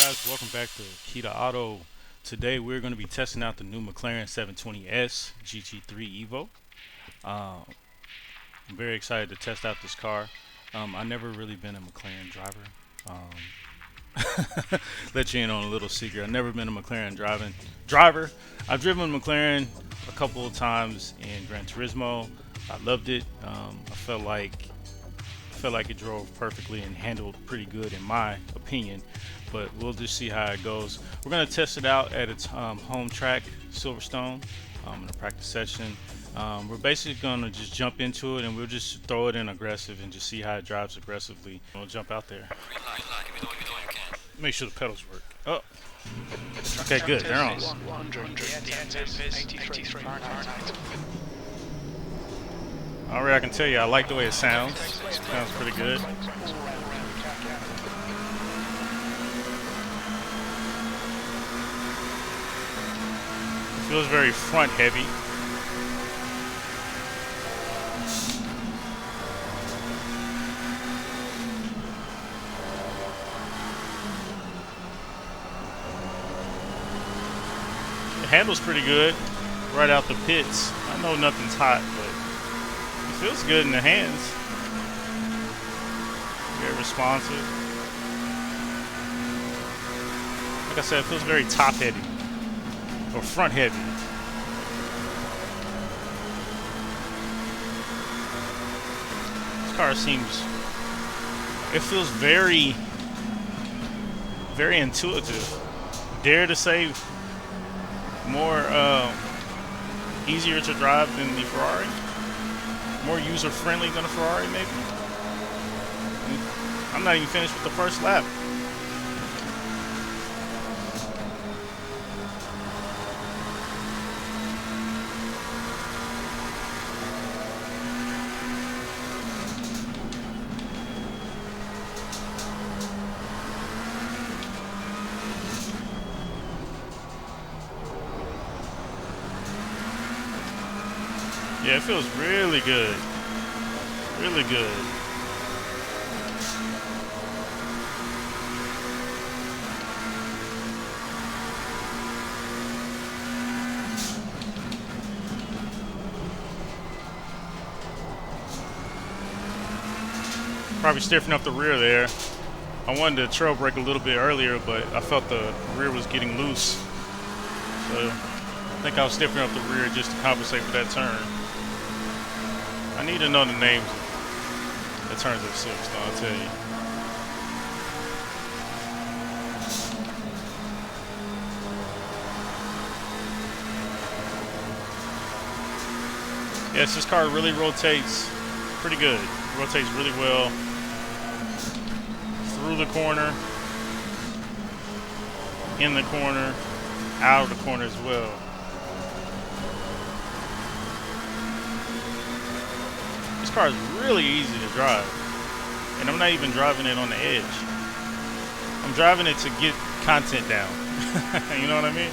guys, welcome back to Kita Auto. Today we're going to be testing out the new Mclaren 720S GT3 EVO. I'm very excited to test out this car. I never really been a McLaren driver. Let you in on a little secret. I've never been a McLaren driver. I've driven McLaren a couple of times in Gran Turismo. I loved it. I felt like it drove perfectly and handled pretty good in my opinion, but we'll just see how it goes. We're going to test it out at its home track, Silverstone, in a practice session. We're basically going to just jump into it and we'll just throw it in aggressive and just see how it drives aggressively. We'll jump out there. Make sure the pedals work. Oh, okay, good, they're on. Alright, I can tell you, I like the way it sounds. Sounds pretty good. It feels very front heavy. It handles pretty good right out the pits. I know nothing's hot, but it feels good in the hands. Very responsive. Like I said, it feels very top heavy or front heavy. This car it feels very intuitive. Dare to say more easier to drive than the Ferrari. More user-friendly than a Ferrari, maybe. I'm not even finished with the first lap. Yeah, it feels really good. Really good. Probably stiffening up the rear there. I wanted to trail brake a little bit earlier, but I felt the rear was getting loose. So I think I was stiffening up the rear just to compensate for that turn. I need to know the names of the turns at Silverstone, I'll tell you. Yes, this car really rotates pretty good. Rotates really well through the corner, in the corner, out of the corner as well. This car is really easy to drive, and I'm not even driving it on the edge. I'm driving it to get content down. You know what I mean?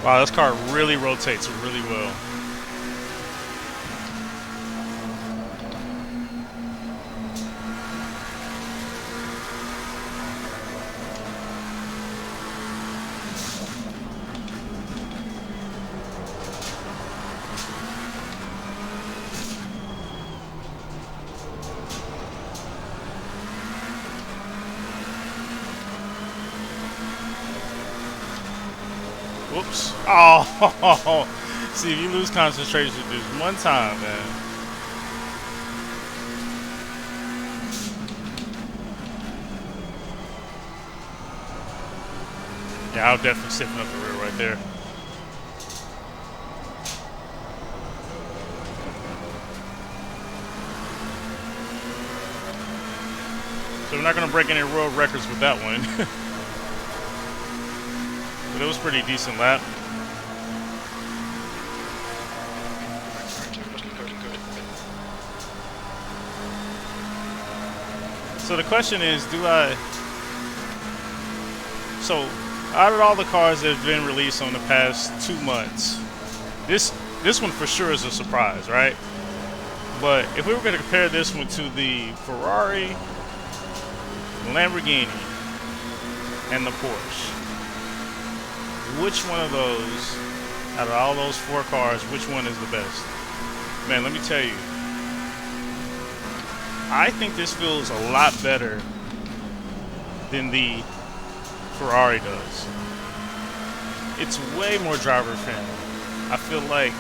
Wow, this car really rotates really well. Whoops. Oh, see, if you lose concentration just one time, man. Yeah, I'll definitely stiffen up the rear right there. So we're not going to break any world records with that one. But it was a pretty decent lap. So the question is, so out of all the cars that have been released on the past 2 months, this one for sure is a surprise, right? But if we were going to compare this one to the Ferrari, Lamborghini, and the Porsche, which one of those, out of all those 4 cars, which one is the best? Man, let me tell you, I think this feels a lot better than the Ferrari does. It's way more driver friendly. I feel like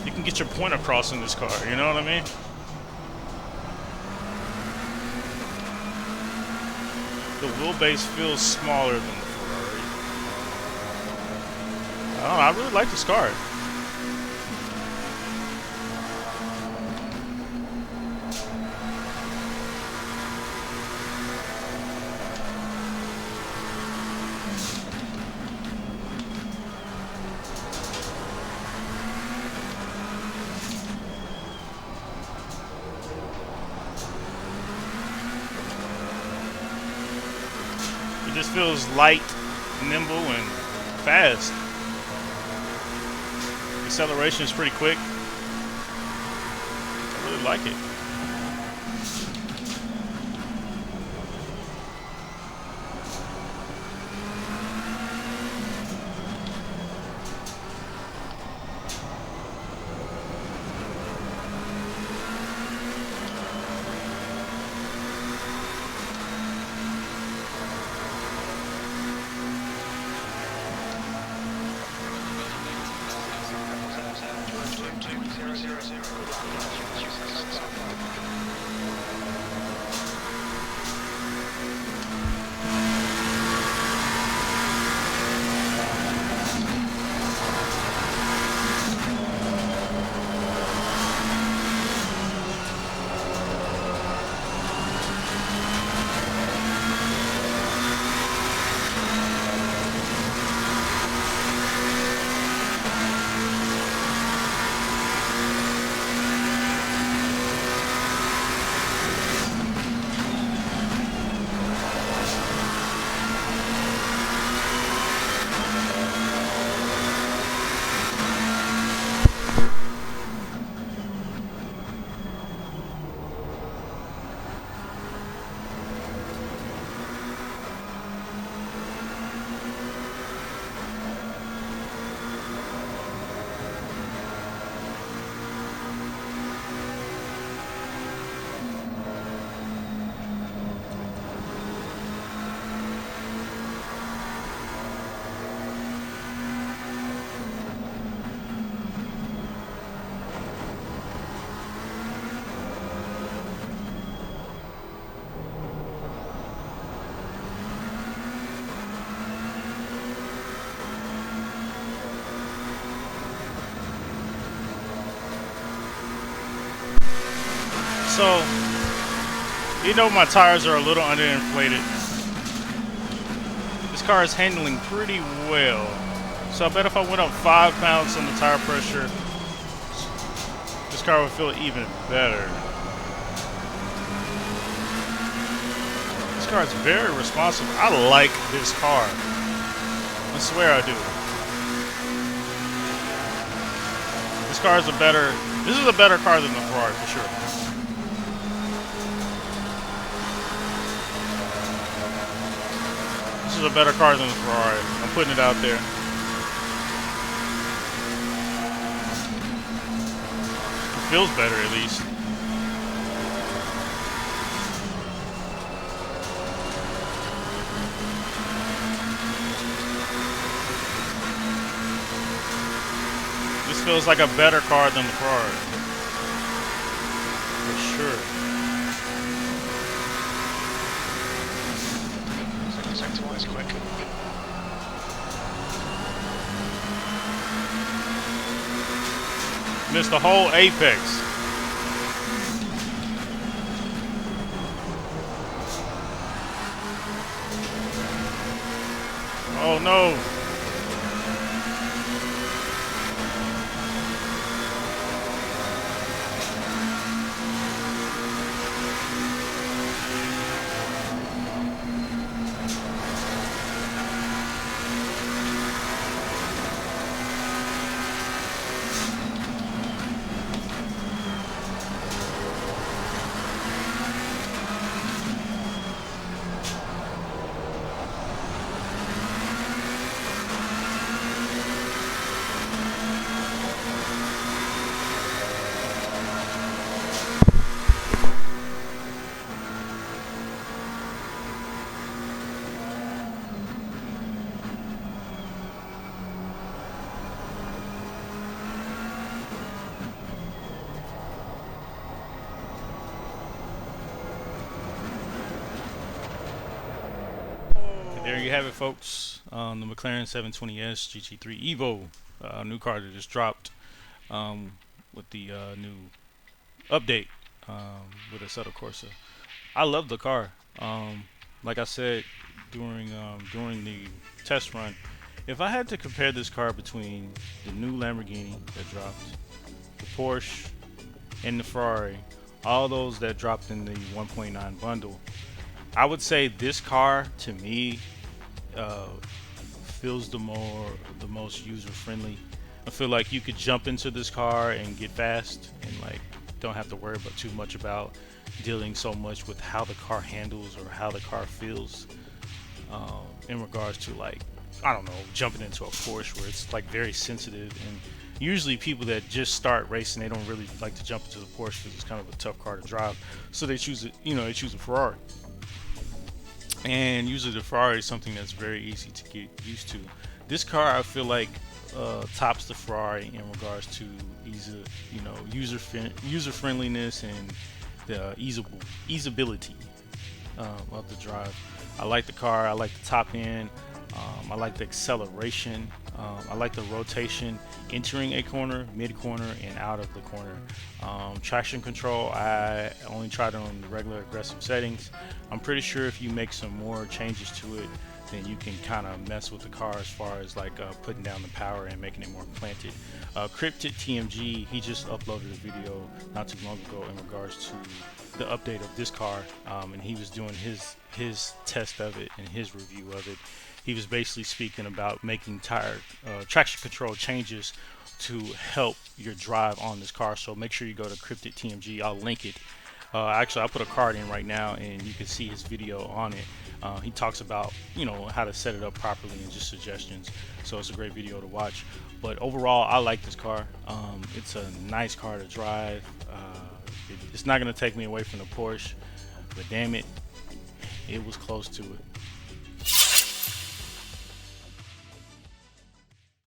you can get your point across in this car, you know what I mean? The wheelbase feels smaller than the Ferrari. I don't know, I really like this car. It just feels light, nimble, and fast. Acceleration is pretty quick. I really like it. So, you know my tires are a little underinflated. This car is handling pretty well. So I bet if I went up 5 pounds on the tire pressure, this car would feel even better. This car is very responsive. I like this car. I swear I do. This car is this is a better car than the Ferrari for sure. This is a better car than the Ferrari. I'm putting it out there. It feels better at least. This feels like a better car than the Ferrari. For sure. Sector one is quick. Missed the whole apex. Oh no. There you have it, folks. The McLaren 720S GT3 EVO, new car that just dropped with the new update with Assetto Corsa. I love the car. Like I said during the test run, if I had to compare this car between the new Lamborghini that dropped, the Porsche, and the Ferrari, all those that dropped in the 1.9 bundle, I would say this car to me uh, feels the most user friendly. I feel like you could jump into this car and get fast and like don't have to worry about too much about dealing so much with how the car handles or how the car feels in regards to like I don't know jumping into a Porsche where it's like very sensitive, and usually people that just start racing they don't really like to jump into the Porsche because it's kind of a tough car to drive, so they choose it, they choose a Ferrari. And usually the Ferrari is something that's very easy to get used to. This car, I feel like, tops the Ferrari in regards to user friendliness and the easeability of the drive. I like the car. I like the top end. I like the acceleration. I like the rotation, entering a corner, mid corner, and out of the corner. Traction control, I only tried it on the regular aggressive settings. I'm pretty sure if you make some more changes to it, then you can kind of mess with the car as far as like putting down the power and making it more planted. Cryptid TMG, he just uploaded a video not too long ago in regards to the update of this car, and he was doing his test of it and his review of it. He was basically speaking about making traction control changes to help your drive on this car. So make sure you go to Cryptid TMG. I'll link it. Actually, I'll put a card in right now, and you can see his video on it. He talks about how to set it up properly and just suggestions. So it's a great video to watch. But overall, I like this car. It's a nice car to drive. It's not going to take me away from the Porsche, but damn it, it was close to it.